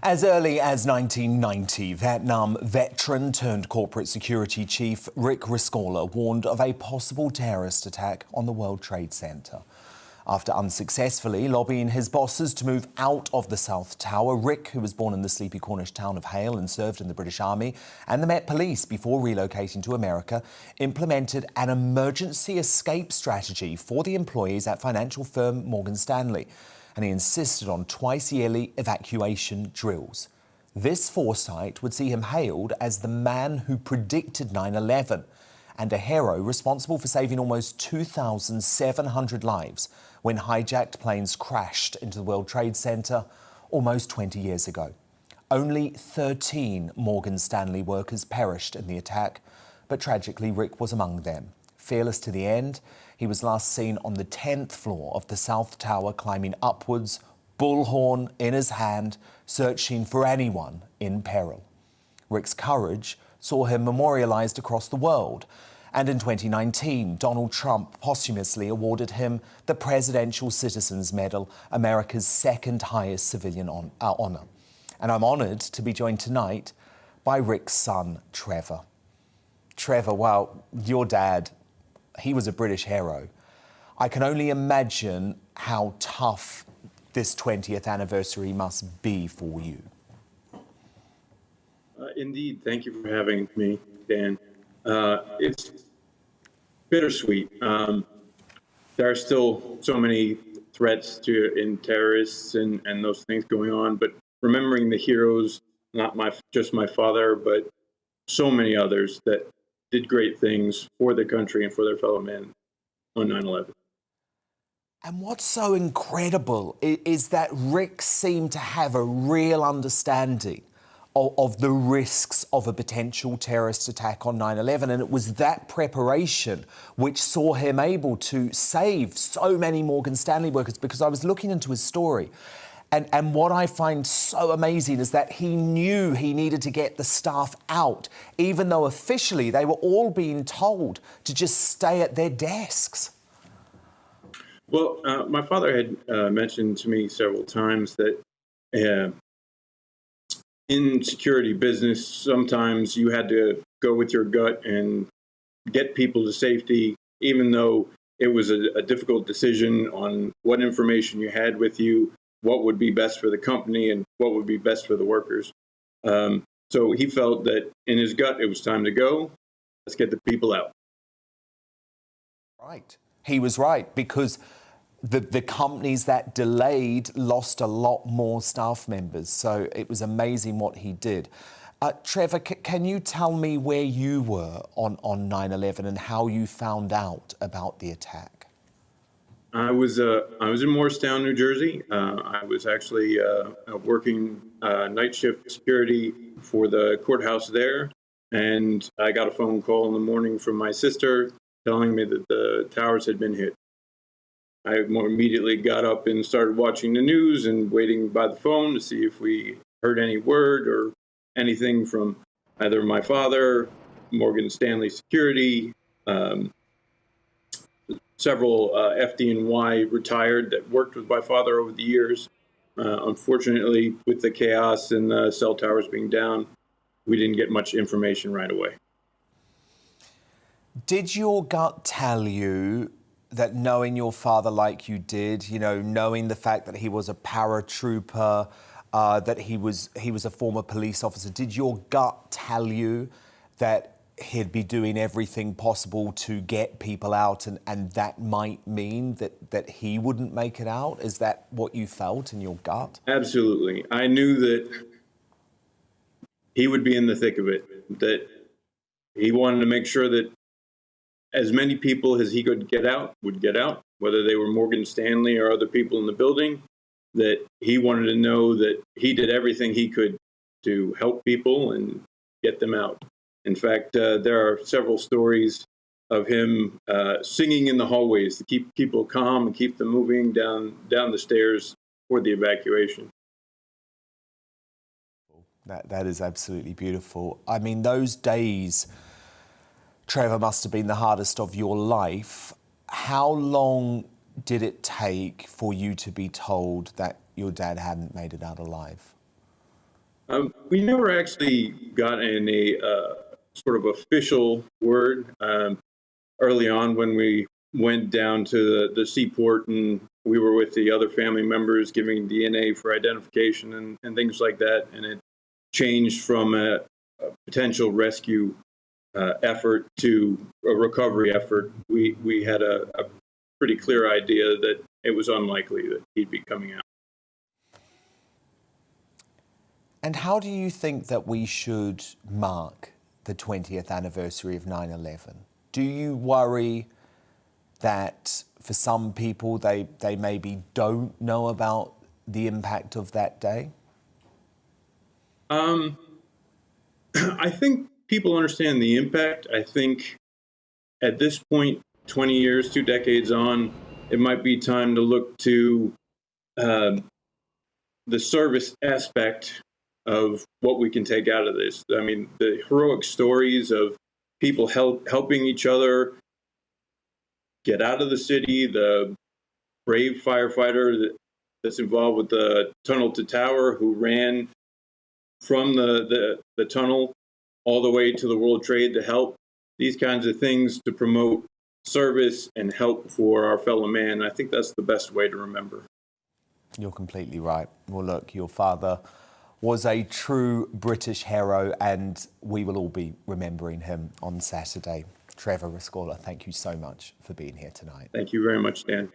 As early as 1990, Vietnam veteran turned corporate security chief Rick Rescorla warned of a possible terrorist attack on the World Trade Center. After unsuccessfully lobbying his bosses to move out of the South Tower, Rick, who was born in the sleepy Cornish town of Hale and served in the British Army and the Met Police before relocating to America, implemented an emergency escape strategy for the employees at financial firm Morgan Stanley. And he insisted on twice-yearly evacuation drills. This foresight would see him hailed as the man who predicted 9/11 and a hero responsible for saving almost 2,700 lives when hijacked planes crashed into the World Trade Center almost 20 years ago. Only 13 Morgan Stanley workers perished in the attack, but tragically Rick was among them. Fearless to the end, he was last seen on the 10th floor of the South Tower, climbing upwards, bullhorn in his hand, searching for anyone in peril. Rick's courage saw him memorialised across the world. And in 2019, Donald Trump posthumously awarded him the Presidential Citizens Medal, America's second highest civilian honour. And I'm honoured to be joined tonight by Rick's son, Trevor. Trevor, well, your dad, he was a British hero. I can only imagine how tough this 20th anniversary must be for you. Indeed. Thank you for having me, Dan. It's bittersweet. There are still so many threats in terrorists and those things going on, but remembering the heroes, not just my father, but so many others that did great things for the country and for their fellow men on 9/11. And what's so incredible is that Rick seemed to have a real understanding of the risks of a potential terrorist attack on 9/11. And it was that preparation which saw him able to save so many Morgan Stanley workers, because I was looking into his story. And what I find so amazing is that he knew he needed to get the staff out, even though officially they were all being told to just stay at their desks. Well, my father had mentioned to me several times that in security business, sometimes you had to go with your gut and get people to safety, even though it was a difficult decision on what information you had with you, what would be best for the company and what would be best for the workers. So he felt that in his gut, it was time to go. Let's get the people out. Right. He was right, because the companies that delayed lost a lot more staff members. So it was amazing what he did. Trevor, can you tell me where you were on 9/11 and how you found out about the attack? I was in Morristown, New Jersey. I was actually working night shift security for the courthouse there, and I got a phone call in the morning from my sister telling me that the towers had been hit. I more immediately got up and started watching the news and waiting by the phone to see if we heard any word or anything from either my father, Morgan Stanley Security, several FD&Y retired that worked with my father over the years. Unfortunately, with the chaos and the cell towers being down, we didn't get much information right away. Did your gut tell you that, knowing your father like you did, you know, knowing the fact that he was a paratrooper, that he was a former police officer, did your gut tell you that he'd be doing everything possible to get people out, and that might mean that he wouldn't make it out? Is that what you felt in your gut? Absolutely. I knew that he would be in the thick of it, that he wanted to make sure that as many people as he could get out would get out, whether they were Morgan Stanley or other people in the building, that he wanted to know that he did everything he could to help people and get them out. In fact, there are several stories of him singing in the hallways to keep people calm and keep them moving down the stairs for the evacuation. That is absolutely beautiful. I mean, those days, Trevor, must have been the hardest of your life. How long did it take for you to be told that your dad hadn't made it out alive? We never actually got any sort of official word early on when we went down to the seaport and we were with the other family members giving DNA for identification and things like that. And it changed from a potential rescue effort to a recovery effort. We had a pretty clear idea that it was unlikely that he'd be coming out. And how do you think that we should mark the 20th anniversary of 9/11? Do you worry that for some people they maybe don't know about the impact of that day? I think people understand the impact. I think at this point, 20 years, 2 decades on, it might be time to look to the service aspect of what we can take out of this. I mean, the heroic stories of people helping each other get out of the city, the brave firefighter that's involved with the tunnel to tower who ran from the tunnel all the way to the World Trade to help. These kinds of things to promote service and help for our fellow man. I think that's the best way to remember. You're completely right. Well, look, your father was a true British hero and we will all be remembering him on Saturday. Trevor Riscola, thank you so much for being here tonight. Thank you very much, Dan.